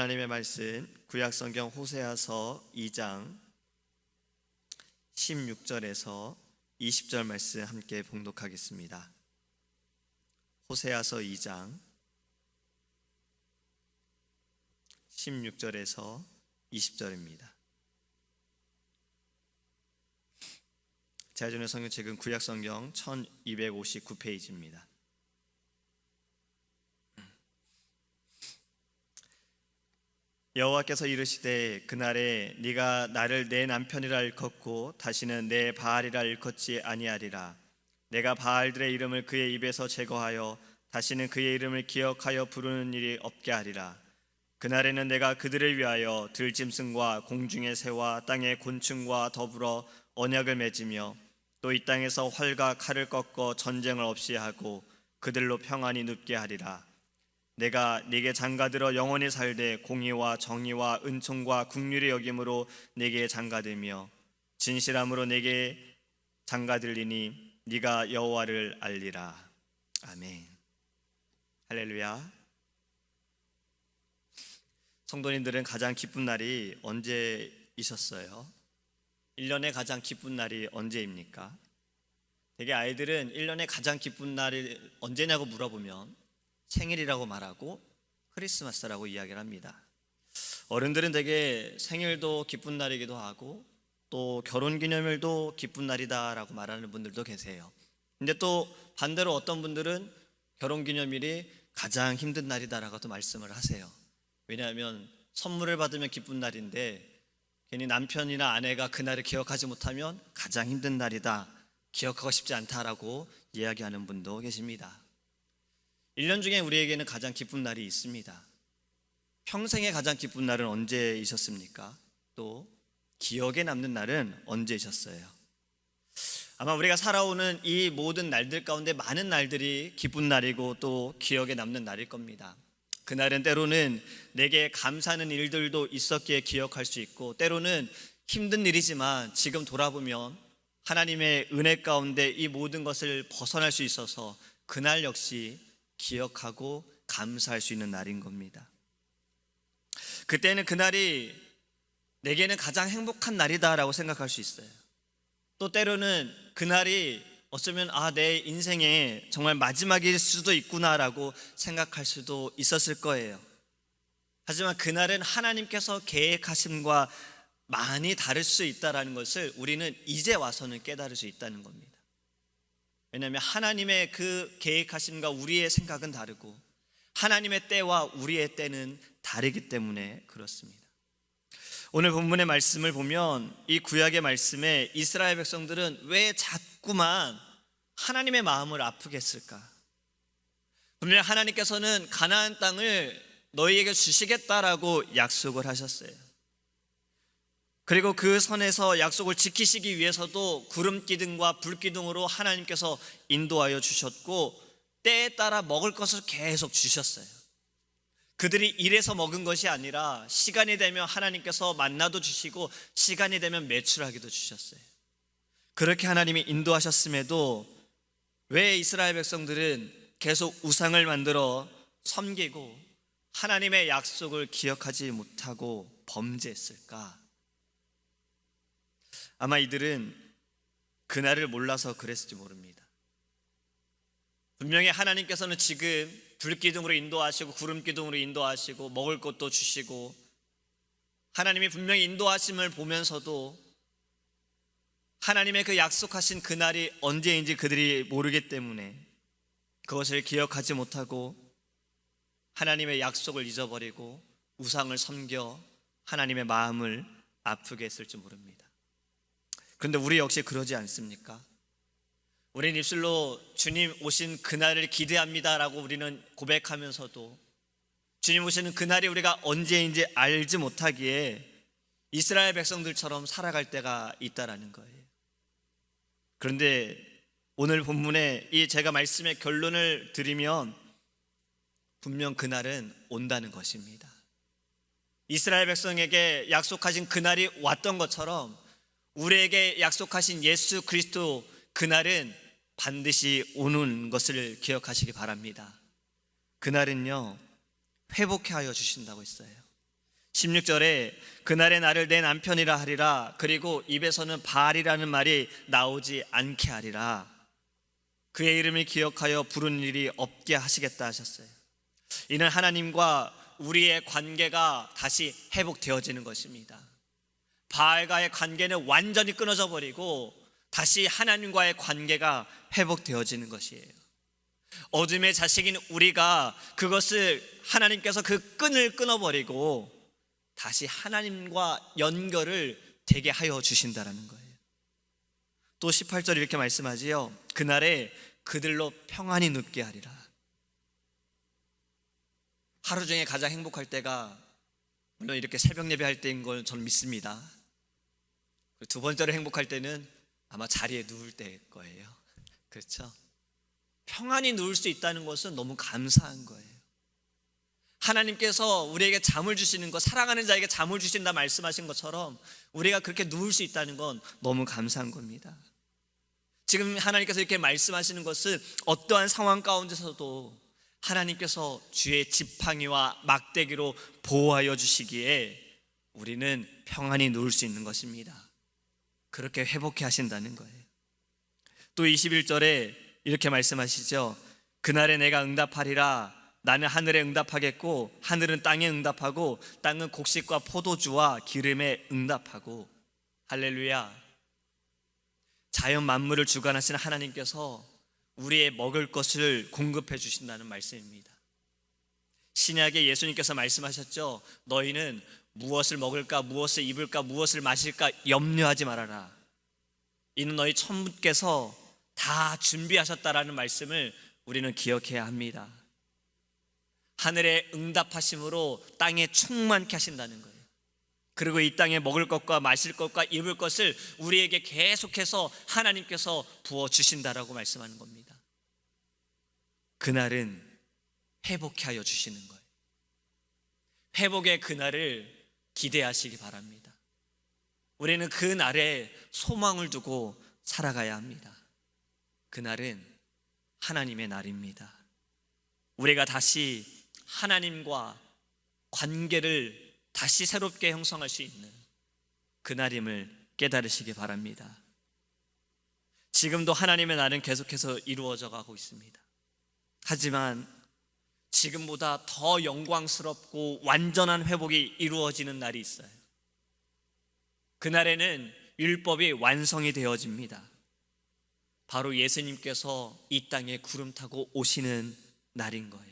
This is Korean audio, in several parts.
하나님의 말씀 구약성경 호세아서 2장 16절에서 20절 말씀 함께 봉독하겠습니다. 호세아서 2장 16절에서 20절입니다. 제가 주는 성경책은 구약성경 1259페이지입니다. 여호와께서 이르시되 그날에 네가 나를 내 남편이라 일컫고 다시는 내 바알이라 일컫지 아니하리라. 내가 바알들의 이름을 그의 입에서 제거하여 다시는 그의 이름을 기억하여 부르는 일이 없게 하리라. 그날에는 내가 그들을 위하여 들짐승과 공중의 새와 땅의 곤충과 더불어 언약을 맺으며 또 이 땅에서 활과 칼을 꺾어 전쟁을 없이 하고 그들로 평안히 눕게 하리라. 내가 네게 장가들어 영원히 살되 공의와 정의와 은총과 긍휼의 여김으로 네게 장가들며 진실함으로 네게 장가들리니 네가 여호와를 알리라. 아멘. 할렐루야. 성도님들은 가장 기쁜 날이 언제이셨어요? 1년에 가장 기쁜 날이 언제입니까? 되게 아이들은 1년에 가장 기쁜 날이 언제냐고 물어보면 생일이라고 말하고 크리스마스라고 이야기를 합니다. 어른들은 되게 생일도 기쁜 날이기도 하고 또 결혼기념일도 기쁜 날이다라고 말하는 분들도 계세요. 근데 또 반대로 어떤 분들은 결혼기념일이 가장 힘든 날이다라고 또 말씀을 하세요. 왜냐하면 선물을 받으면 기쁜 날인데 괜히 남편이나 아내가 그날을 기억하지 못하면 가장 힘든 날이다, 기억하고 싶지 않다라고 이야기하는 분도 계십니다. 1년 중에 우리에게는 가장 기쁜 날이 있습니다. 평생에 가장 기쁜 날은 언제이셨습니까? 또 기억에 남는 날은 언제이셨어요? 아마 우리가 살아오는 이 모든 날들 가운데 많은 날들이 기쁜 날이고 또 기억에 남는 날일 겁니다. 그날은 때로는 내게 감사하는 일들도 있었기에 기억할 수 있고 때로는 힘든 일이지만 지금 돌아보면 하나님의 은혜 가운데 이 모든 것을 벗어날 수 있어서 그날 역시 기억하고 감사할 수 있는 날인 겁니다. 그때는 그날이 내게는 가장 행복한 날이다라고 생각할 수 있어요. 또 때로는 그날이 어쩌면 내 인생의 정말 마지막일 수도 있구나라고 생각할 수도 있었을 거예요. 하지만 그날은 하나님께서 계획하심과 많이 다를 수 있다는 것을 우리는 이제 와서는 깨달을 수 있다는 겁니다. 왜냐하면 하나님의 그 계획하심과 우리의 생각은 다르고 하나님의 때와 우리의 때는 다르기 때문에 그렇습니다. 오늘 본문의 말씀을 보면 이 구약의 말씀에 이스라엘 백성들은 왜 자꾸만 하나님의 마음을 아프게 했을까? 분명 하나님께서는 가나안 땅을 너희에게 주시겠다라고 약속을 하셨어요. 그리고 그 선에서 약속을 지키시기 위해서도 구름 기둥과 불 기둥으로 하나님께서 인도하여 주셨고 때에 따라 먹을 것을 계속 주셨어요. 그들이 일해서 먹은 것이 아니라 시간이 되면 하나님께서 만나도 주시고 시간이 되면 메추라기도 주셨어요. 그렇게 하나님이 인도하셨음에도 왜 이스라엘 백성들은 계속 우상을 만들어 섬기고 하나님의 약속을 기억하지 못하고 범죄했을까? 아마 이들은 그날을 몰라서 그랬을지 모릅니다. 분명히 하나님께서는 지금 불기둥으로 인도하시고 구름기둥으로 인도하시고 먹을 것도 주시고 하나님이 분명히 인도하심을 보면서도 하나님의 그 약속하신 그날이 언제인지 그들이 모르기 때문에 그것을 기억하지 못하고 하나님의 약속을 잊어버리고 우상을 섬겨 하나님의 마음을 아프게 했을지 모릅니다. 그런데 우리 역시 그러지 않습니까? 우린 입술로 주님 오신 그날을 기대합니다라고 우리는 고백하면서도 주님 오시는 그날이 우리가 언제인지 알지 못하기에 이스라엘 백성들처럼 살아갈 때가 있다라는 거예요. 그런데 오늘 본문에 이 제가 말씀의 결론을 드리면 분명 그날은 온다는 것입니다. 이스라엘 백성에게 약속하신 그날이 왔던 것처럼 우리에게 약속하신 예수 그리스도 그날은 반드시 오는 것을 기억하시기 바랍니다. 그날은요 회복해 하여 주신다고 했어요. 16절에 그날에 나를 내 남편이라 하리라. 그리고 입에서는 바알이라는 말이 나오지 않게 하리라. 그의 이름을 기억하여 부르는 일이 없게 하시겠다 하셨어요. 이는 하나님과 우리의 관계가 다시 회복되어지는 것입니다. 바알과의 관계는 완전히 끊어져 버리고 다시 하나님과의 관계가 회복되어지는 것이에요. 어둠의 자식인 우리가 그것을 하나님께서 그 끈을 끊어버리고 다시 하나님과 연결을 되게 하여 주신다라는 거예요. 또 18절 이렇게 말씀하지요. 그날에 그들로 평안히 눕게 하리라. 하루 중에 가장 행복할 때가 물론 이렇게 새벽 예배할 때인 걸 저는 믿습니다. 두 번째로 행복할 때는 아마 자리에 누울 때일 거예요. 그렇죠? 평안히 누울 수 있다는 것은 너무 감사한 거예요. 하나님께서 우리에게 잠을 주시는 것, 사랑하는 자에게 잠을 주신다 말씀하신 것처럼 우리가 그렇게 누울 수 있다는 건 너무 감사한 겁니다. 지금 하나님께서 이렇게 말씀하시는 것은 어떠한 상황 가운데서도 하나님께서 주의 지팡이와 막대기로 보호하여 주시기에 우리는 평안히 누울 수 있는 것입니다. 그렇게 회복해 하신다는 거예요. 또 21절에 이렇게 말씀하시죠. 그날에 내가 응답하리라. 나는 하늘에 응답하겠고 하늘은 땅에 응답하고 땅은 곡식과 포도주와 기름에 응답하고. 할렐루야. 자연 만물을 주관하시는 하나님께서 우리의 먹을 것을 공급해 주신다는 말씀입니다. 신약에 예수님께서 말씀하셨죠. 너희는 무엇을 먹을까, 무엇을 입을까, 무엇을 마실까 염려하지 말아라. 이는 너희 천부께서 다 준비하셨다라는 말씀을 우리는 기억해야 합니다. 하늘의 응답하심으로 땅에 충만케 하신다는 거예요. 그리고 이 땅에 먹을 것과 마실 것과 입을 것을 우리에게 계속해서 하나님께서 부어주신다라고 말씀하는 겁니다. 그날은 회복케 하여 주시는 거예요. 회복의 그날을 기대하시기 바랍니다. 우리는 그 날에 소망을 두고 살아가야 합니다. 그날은 하나님의 날입니다. 우리가 다시 하나님과 관계를 다시 새롭게 형성할 수 있는 그날임을 깨달으시기 바랍니다. 지금도 하나님의 날은 계속해서 이루어져 가고 있습니다. 하지만 지금보다 더 영광스럽고 완전한 회복이 이루어지는 날이 있어요. 그날에는 율법이 완성이 되어집니다. 바로 예수님께서 이 땅에 구름 타고 오시는 날인 거예요.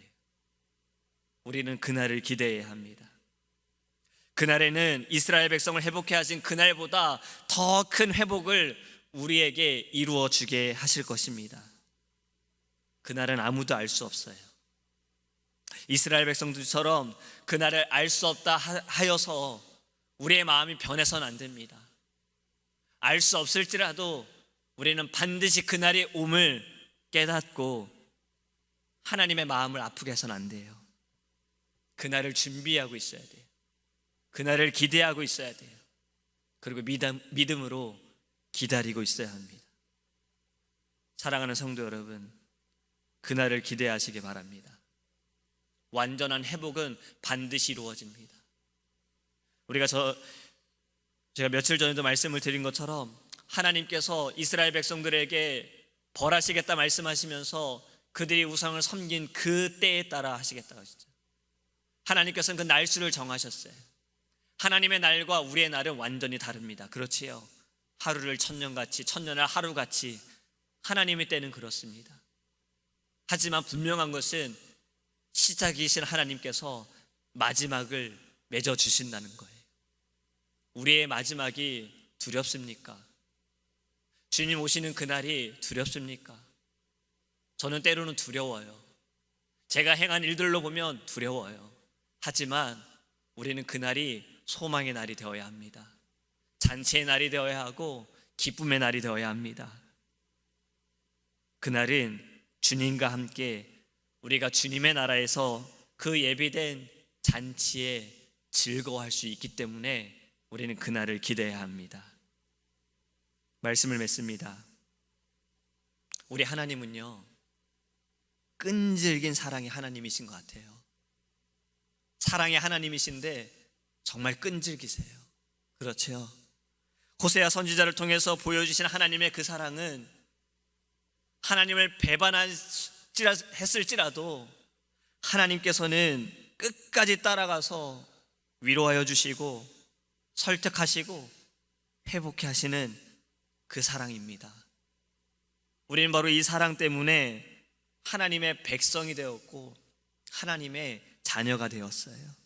우리는 그날을 기대해야 합니다. 그날에는 이스라엘 백성을 회복해 하신 그날보다 더 큰 회복을 우리에게 이루어 주게 하실 것입니다. 그날은 아무도 알 수 없어요. 이스라엘 백성들처럼 그날을 알 수 없다 하여서 우리의 마음이 변해서는 안 됩니다. 알 수 없을지라도 우리는 반드시 그날이 옴을 깨닫고 하나님의 마음을 아프게 해서는 안 돼요. 그날을 준비하고 있어야 돼요. 그날을 기대하고 있어야 돼요. 그리고 믿음으로 기다리고 있어야 합니다. 사랑하는 성도 여러분, 그날을 기대하시기 바랍니다. 완전한 회복은 반드시 이루어집니다. 제가 며칠 전에도 말씀을 드린 것처럼 하나님께서 이스라엘 백성들에게 벌하시겠다 말씀하시면서 그들이 우상을 섬긴 그 때에 따라 하시겠다고 하시죠. 하나님께서는 그 날수를 정하셨어요. 하나님의 날과 우리의 날은 완전히 다릅니다. 그렇지요. 하루를 천년같이, 천년을 하루같이 하나님의 때는 그렇습니다. 하지만 분명한 것은 시작이신 하나님께서 마지막을 맺어주신다는 거예요. 우리의 마지막이 두렵습니까? 주님 오시는 그날이 두렵습니까? 저는 때로는 두려워요. 제가 행한 일들로 보면 두려워요. 하지만 우리는 그날이 소망의 날이 되어야 합니다. 잔치의 날이 되어야 하고 기쁨의 날이 되어야 합니다. 그날은 주님과 함께 우리가 주님의 나라에서 그 예비된 잔치에 즐거워할 수 있기 때문에 우리는 그날을 기대해야 합니다. 말씀을 맺습니다. 우리 하나님은요, 끈질긴 사랑의 하나님이신 것 같아요. 사랑의 하나님이신데 정말 끈질기세요. 그렇죠? 호세아 선지자를 통해서 보여주신 하나님의 그 사랑은 하나님을 배반했을지라도 하나님께서는 끝까지 따라가서 위로하여 주시고 설득하시고 회복해 하시는 그 사랑입니다. 우리는 바로 이 사랑 때문에 하나님의 백성이 되었고 하나님의 자녀가 되었어요.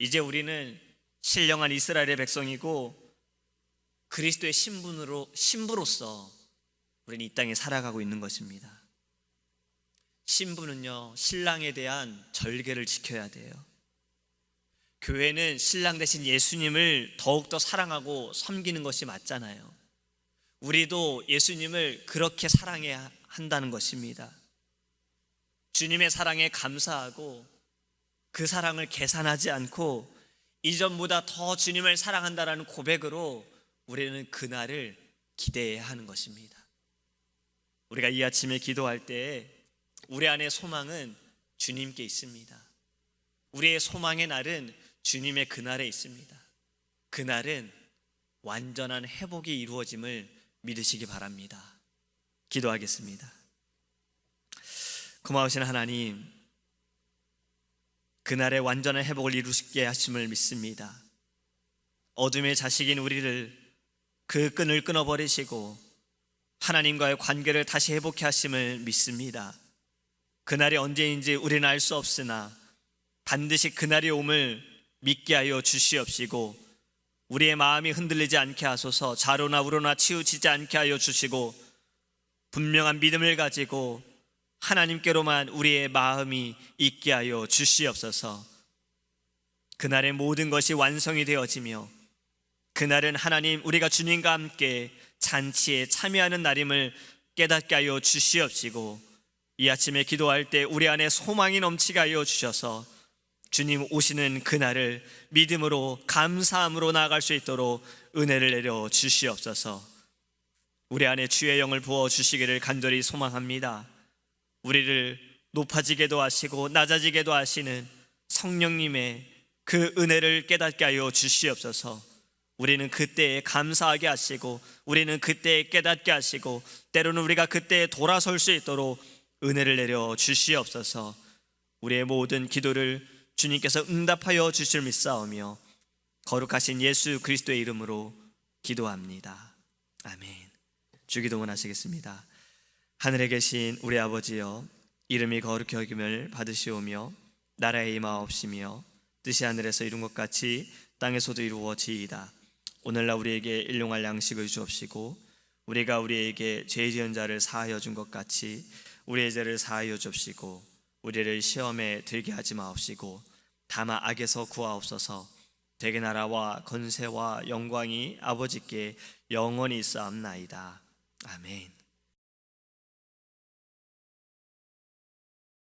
이제 우리는 신령한 이스라엘의 백성이고 그리스도의 신부로서 우리는 이 땅에 살아가고 있는 것입니다. 신부는요, 신랑에 대한 절개를 지켜야 돼요. 교회는 신랑 대신 예수님을 더욱더 사랑하고 섬기는 것이 맞잖아요. 우리도 예수님을 그렇게 사랑해야 한다는 것입니다. 주님의 사랑에 감사하고 그 사랑을 계산하지 않고 이전보다 더 주님을 사랑한다라는 고백으로 우리는 그날을 기대해야 하는 것입니다. 우리가 이 아침에 기도할 때 우리 안에 소망은 주님께 있습니다. 우리의 소망의 날은 주님의 그날에 있습니다. 그날은 완전한 회복이 이루어짐을 믿으시기 바랍니다. 기도하겠습니다. 고마우신 하나님, 그날의 완전한 회복을 이루시게 하심을 믿습니다. 어둠의 자식인 우리를 그 끈을 끊어버리시고 하나님과의 관계를 다시 회복해 하심을 믿습니다. 그날이 언제인지 우리는 알 수 없으나 반드시 그날이 옴을 믿게 하여 주시옵시고 우리의 마음이 흔들리지 않게 하소서. 좌로나 우로나 치우치지 않게 하여 주시고 분명한 믿음을 가지고 하나님께로만 우리의 마음이 있게 하여 주시옵소서. 그날의 모든 것이 완성이 되어지며 그날은 하나님 우리가 주님과 함께 잔치에 참여하는 날임을 깨닫게 하여 주시옵시고 이 아침에 기도할 때 우리 안에 소망이 넘치게 하여 주셔서 주님 오시는 그날을 믿음으로 감사함으로 나아갈 수 있도록 은혜를 내려 주시옵소서. 우리 안에 주의 영을 부어 주시기를 간절히 소망합니다. 우리를 높아지게도 하시고 낮아지게도 하시는 성령님의 그 은혜를 깨닫게 하여 주시옵소서. 우리는 그때에 감사하게 하시고 우리는 그때에 깨닫게 하시고 때로는 우리가 그때에 돌아설 수 있도록 은혜를 내려 주시옵소서. 우리의 모든 기도를 주님께서 응답하여 주실 믿사오며 거룩하신 예수 그리스도의 이름으로 기도합니다. 아멘. 주기도문 하시겠습니다. 하늘에 계신 우리 아버지여, 이름이 거룩히 여김을 받으시오며 나라의 임하옵시며 뜻이 하늘에서 이룬 것 같이 땅에서도 이루어지이다. 오늘날 우리에게 일용할 양식을 주옵시고 우리가 우리에게 죄 지은 자를 사하여 준 것 같이 우리의 죄를 사하여 주옵시고 우리를 시험에 들게 하지 마옵시고 다만 악에서 구하옵소서. 대개 나라와 권세와 영광이 아버지께 영원히 있사옵나이다. 아멘.